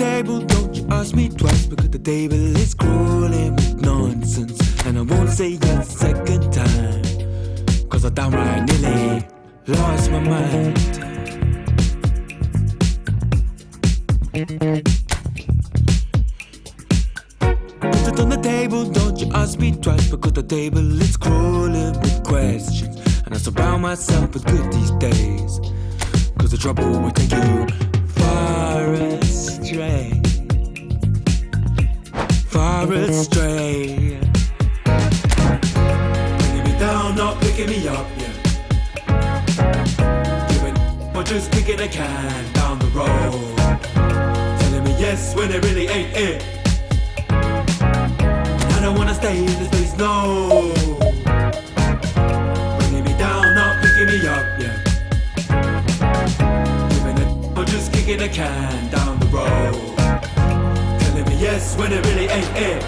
table, don't you ask me twice, because the table is crawling with nonsense. And I won't say yes second time, cause I downright nearly lost my mind. Put it on the table, don't you ask me twice, because the table is crawling with questions. And I surround myself with good these days, cause the trouble will take you far astray. Far astray. Bringing me down, not picking me up, yeah. Giving or just kicking a can down the road. Telling me yes when it really ain't it. And I don't wanna stay in this place, no. Bringing me down, not picking me up, yeah. Giving it or just kicking a can down the road. Telling me yes when it really ain't it.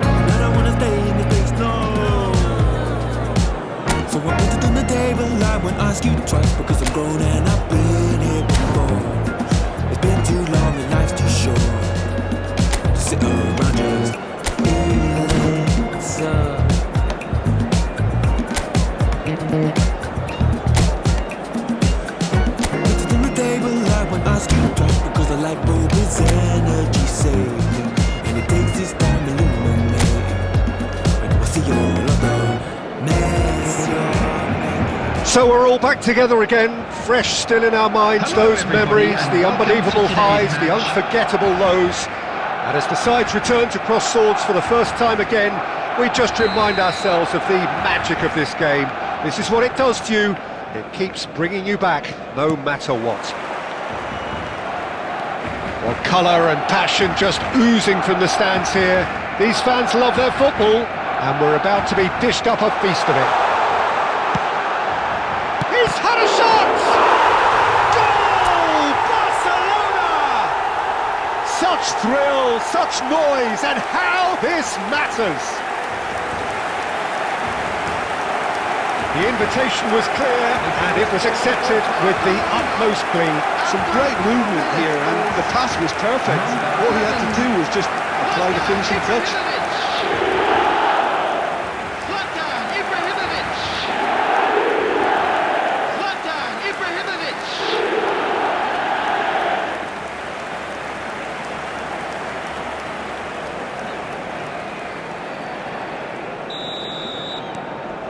And I don't wanna stay in this place, no. So I put it on the table, I won't ask you twice, because I'm grown and I've been here before. It's been too long and life's too short to sit around just feeling so. Put it on the table, I won't ask you twice, because the light bulb is energy saving, and it takes its time illuminating. And we'll see all of the mess you're making. So we're all back together again, fresh still in our minds, those memories, the unbelievable highs, the unforgettable lows. And as the sides return to cross swords for the first time again, we just remind ourselves of the magic of this game. This is what it does to you. It keeps bringing you back, no matter what. Well, colour and passion just oozing from the stands here. These fans love their football, and we're about to be dished up a feast of it. He's had a shot! Goal! Barcelona! Such thrill, such noise, and how this matters! The invitation was clear, and it was accepted with the utmost glee. Some great movement here, and the pass was perfect. All he had to do was just apply the finishing touch.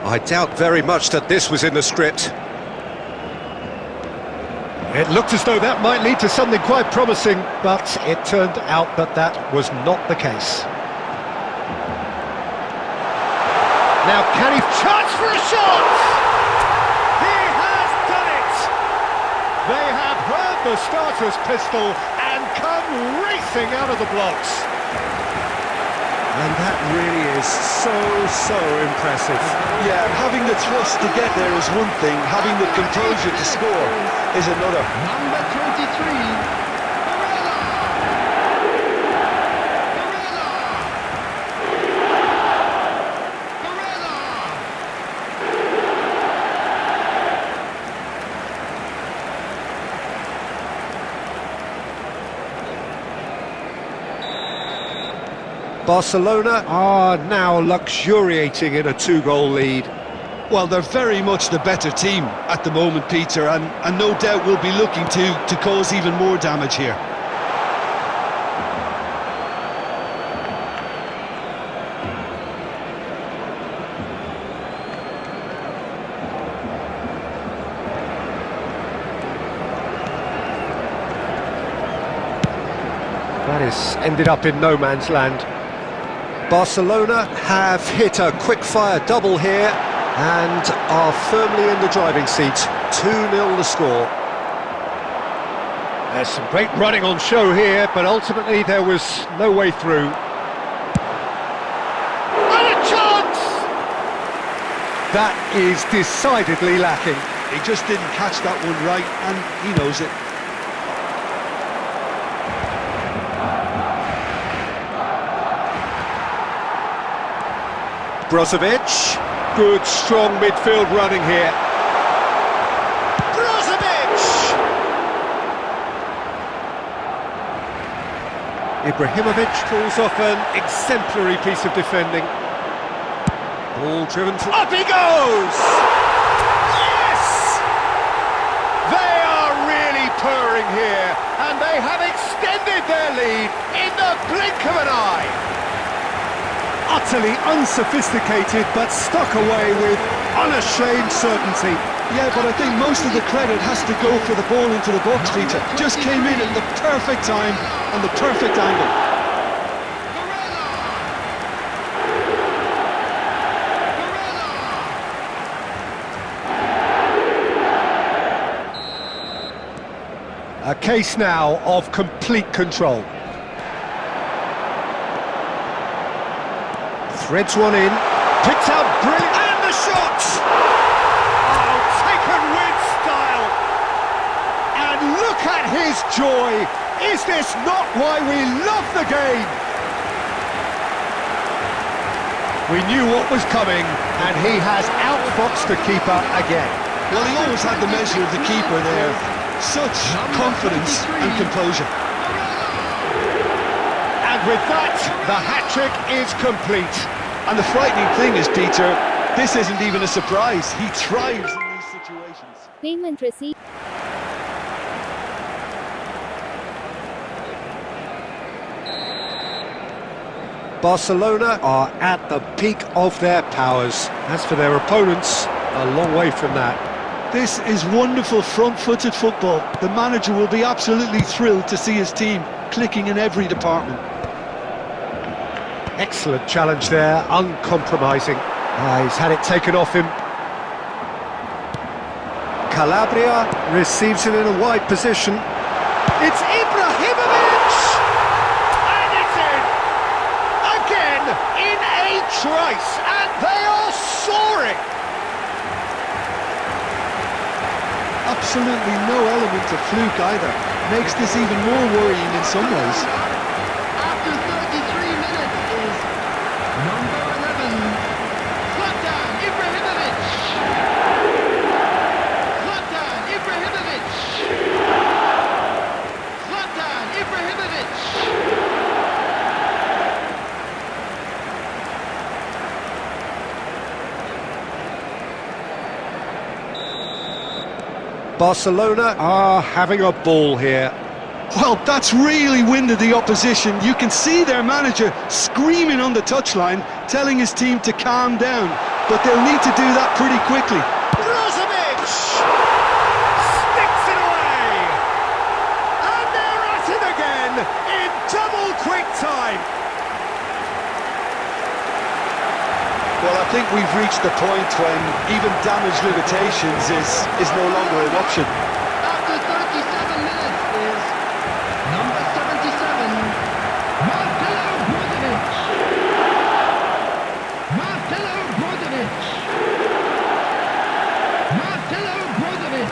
I doubt very much that this was in the script. It looked as though that might lead to something quite promising, but it turned out that that was not the case. Now can he chance for a shot? He has done it! They have heard the starter's pistol and come racing out of the blocks. And that really is so impressive. Yeah, having the thrust to get there is one thing, having the composure to score is another. Number 23. Barcelona are now luxuriating in a two-goal lead. Well, they're very much the better team at the moment, Peter, and no doubt will be looking to cause even more damage here. That has ended up in no man's land. Barcelona have hit a quick-fire double here and are firmly in the driving seat. 2-0 the score. There's some great running on show here, but ultimately there was no way through. And a chance! That is decidedly lacking. He just didn't catch that one right, and he knows it. Brozovic, good strong midfield running here. Brozovic! Ibrahimovic pulls off an exemplary piece of defending. Ball driven to... Up he goes! Yes! They are really purring here, and they have extended their lead in the blink of an eye. Utterly unsophisticated, but stuck away with unashamed certainty. Yeah, but I think most of the credit has to go for the ball into the box, Peter. Just came in at the perfect time and the perfect angle. A case now of complete control. Threads one in, picked out brilliant, and the shot! Oh, taken with style! And look at his joy! Is this not why we love the game? We knew what was coming, and he has outfoxed the keeper again. Well, he always had the measure of the keeper there. Such confidence and composure. And with that, the hat-trick is complete. And the frightening thing is, Peter, this isn't even a surprise. He thrives in these situations. Payment receipt. Barcelona are at the peak of their powers. As for their opponents, a long way from that. This is wonderful front-footed football. The manager will be absolutely thrilled to see his team clicking in every department. Excellent challenge there, uncompromising. He's had it taken off him. Calabria receives it in a wide position. It's Ibrahimovic! And it's in! Again, in a trice, and they are soaring! Absolutely no element of fluke either. Makes this even more worrying in some ways. After 33 minutes is number 11, Zlatan Ibrahimovic. Zlatan Ibrahimovic. Zlatan Ibrahimovic. Barcelona are having a ball here. Well, that's really winded the opposition. You can see their manager screaming on the touchline, telling his team to calm down. But they'll need to do that pretty quickly. Brozovic sticks it away, and they're at it again in double quick time. Well, I think we've reached the point when even damage limitations is no longer an option. After 37 minutes is number 77, Marcelo Brozovic. Marcelo Brozovic. Marcelo Brozovic.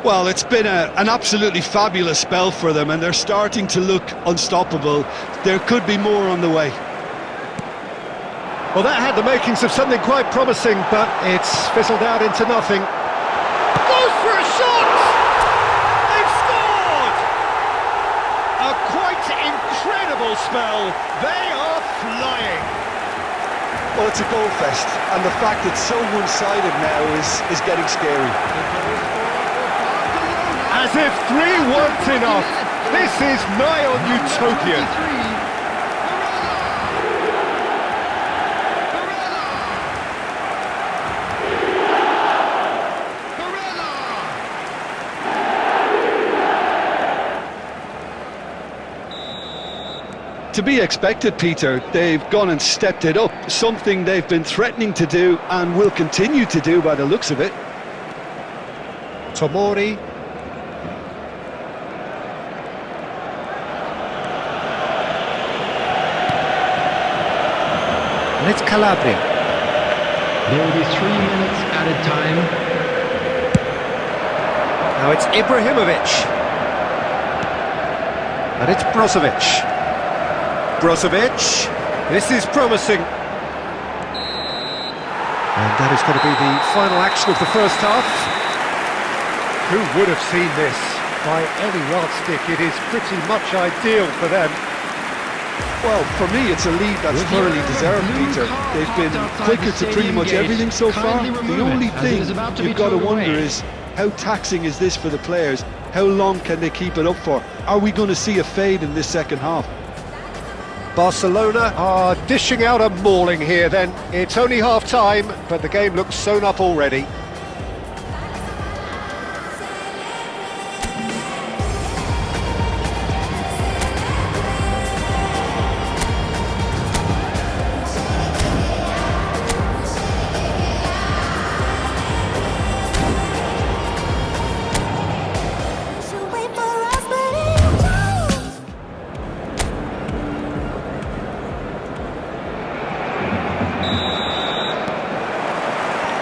Well, it's been an absolutely fabulous spell for them, and they're starting to look unstoppable. There could be more on the way. Well, that had the makings of something quite promising, but it's fizzled out into nothing. Goes for a shot! They've scored! A quite incredible spell. They are flying. Well, it's a goal fest, and the fact it's so one-sided now is getting scary. As if 3 weren't enough, this is nigh on utopian. To be expected, Peter. They've gone and stepped it up, something they've been threatening to do and will continue to do by the looks of it. Tomori. And it's Calabria. There will be 3 minutes added time. Now it's Ibrahimovic. And it's Brozovic. Brozovic. This is promising. And that is going to be the final action of the first half. Who would have seen this? By any yardstick, it is pretty much ideal for them. Well, for me, it's a lead that's thoroughly deserved, Peter. They've been quicker to pretty much everything so far. The only thing you've got to wonder is, how taxing is this for the players? How long can they keep it up for? Are we going to see a fade in this second half? Barcelona are dishing out a mauling here then. It's only half-time, but the game looks sewn up already.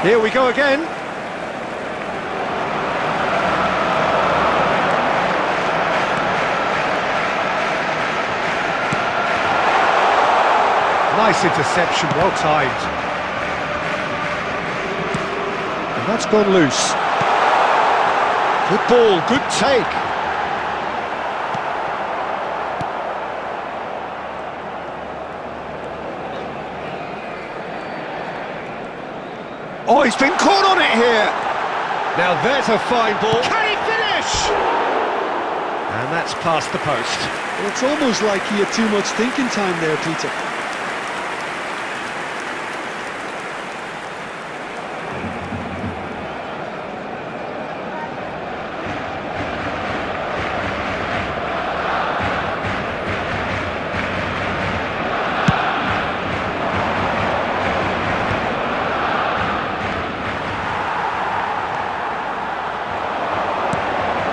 Here we go again. Nice interception, well timed. And that's gone loose. Good ball, good take. Oh, he's been caught on it here! Now there's a fine ball. Can he finish? And that's past the post. Well, it's almost like he had too much thinking time there, Peter.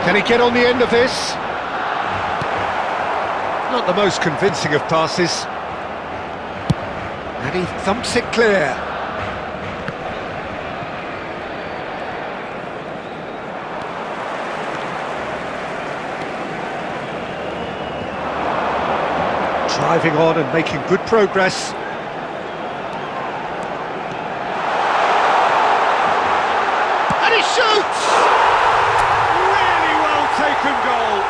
Can he get on the end of this? Not the most convincing of passes. And he thumps it clear. Driving on and making good progress. And he shoots! Taken goal.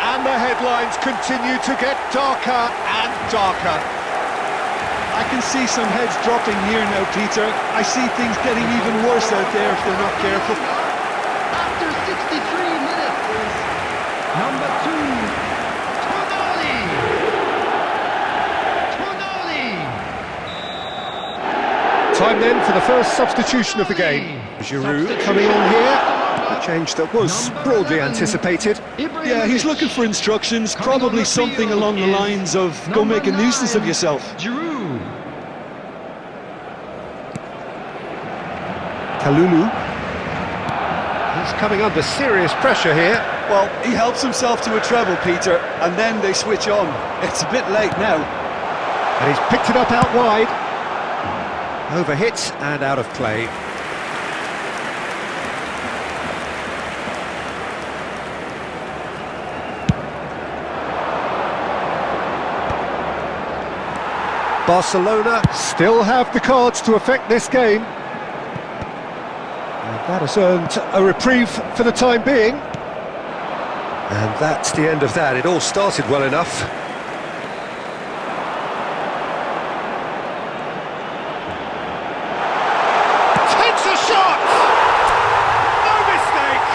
And the headlines continue to get darker and darker. I can see some heads dropping here now, Peter. I see things getting even worse out there if they're not careful. After 63 minutes is number 2, Konami. Time then for the first substitution of the game. Giroud coming on here. A change that was broadly anticipated. Yeah, he's looking for instructions, probably something along the lines of, go make a nuisance of yourself. Giroud. Kalulu. He's coming under serious pressure here. Well, he helps himself to a treble, Peter, and then they switch on. It's a bit late now. And he's picked it up out wide. Overhit and out of play. Barcelona still have the cards to affect this game. And that has earned a reprieve for the time being. And that's the end of that. It all started well enough. Takes a shot! No mistake!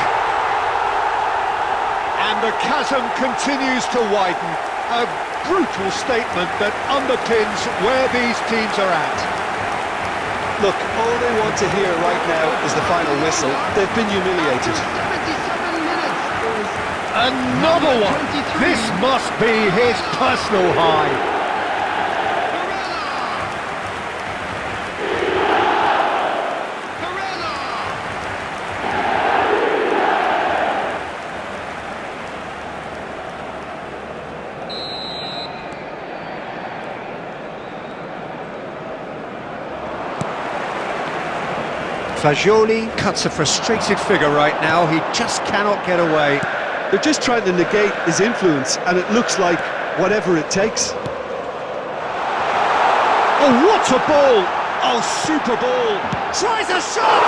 And the chasm continues to widen. A brutal statement that underpins where these teams are at. Look, all they want to hear right now is the final whistle. They've been humiliated. 77 minutes is Another one! This must be his personal high. Fagioli cuts a frustrated figure right now. He just cannot get away. They're just trying to negate his influence, and it looks like whatever it takes. Oh, what a ball! Oh, super ball. Tries a shot.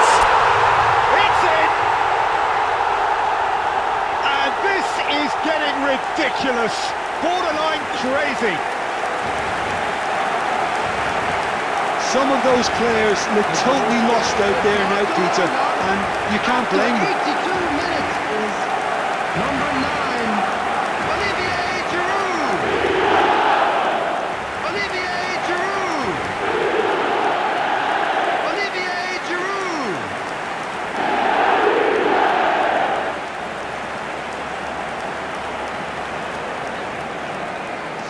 It's in. And this is getting ridiculous. Borderline crazy. Some of those players look totally lost out there now, Peter, and you can't blame them. 82 minutes is number 9, Olivier Giroud. Olivier Giroud. Olivier Giroud.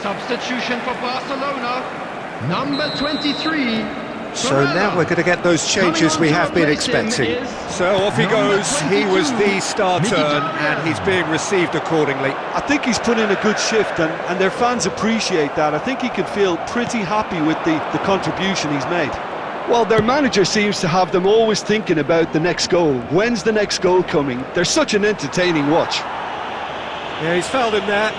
Substitution for Barcelona, number 23. So now we're going to get those changes we have been expecting. So off he goes. He was the star turn, and he's being received accordingly. I think he's put in a good shift, and their fans appreciate that. I think he can feel pretty happy with the contribution he's made. Well, their manager seems to have them always thinking about the next goal. When's the next goal coming? They're such an entertaining watch. Yeah, he's fouled him there.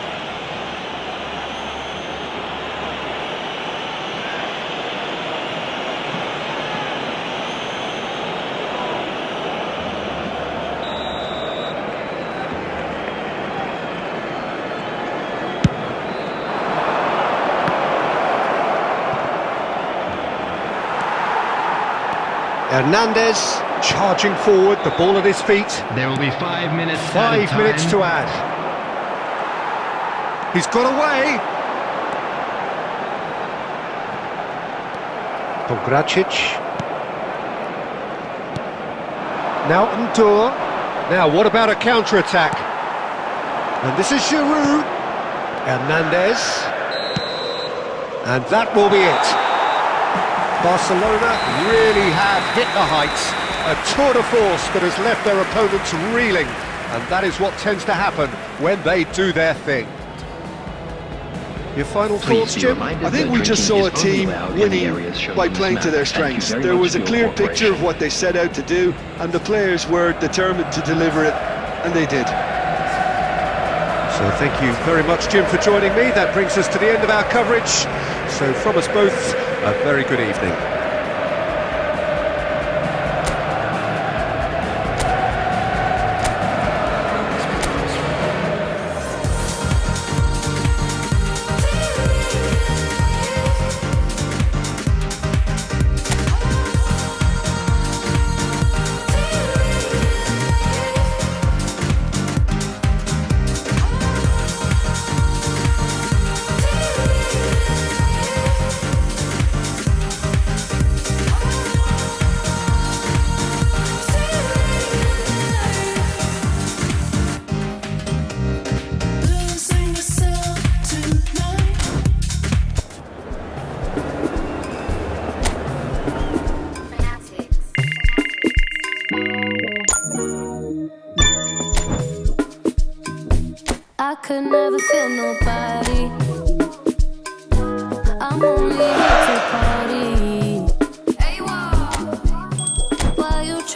Hernandez charging forward, the ball at his feet. There will be 5 minutes. 5 minutes to add. He's got away. Pogracic. Now Ndour. Now what about a counter-attack? And this is Giroud. Hernandez. And that will be it. Barcelona really have hit the heights. A tour de force that has left their opponents reeling. And that is what tends to happen when they do their thing. Your final thoughts, Jim? I think we just saw a team winning by playing to their strengths. There was a clear picture of what they set out to do, and the players were determined to deliver it, and they did. So thank you very much, Jim, for joining me. That brings us to the end of our coverage. So from us both, a very good evening. I could never feel nobody. I'm only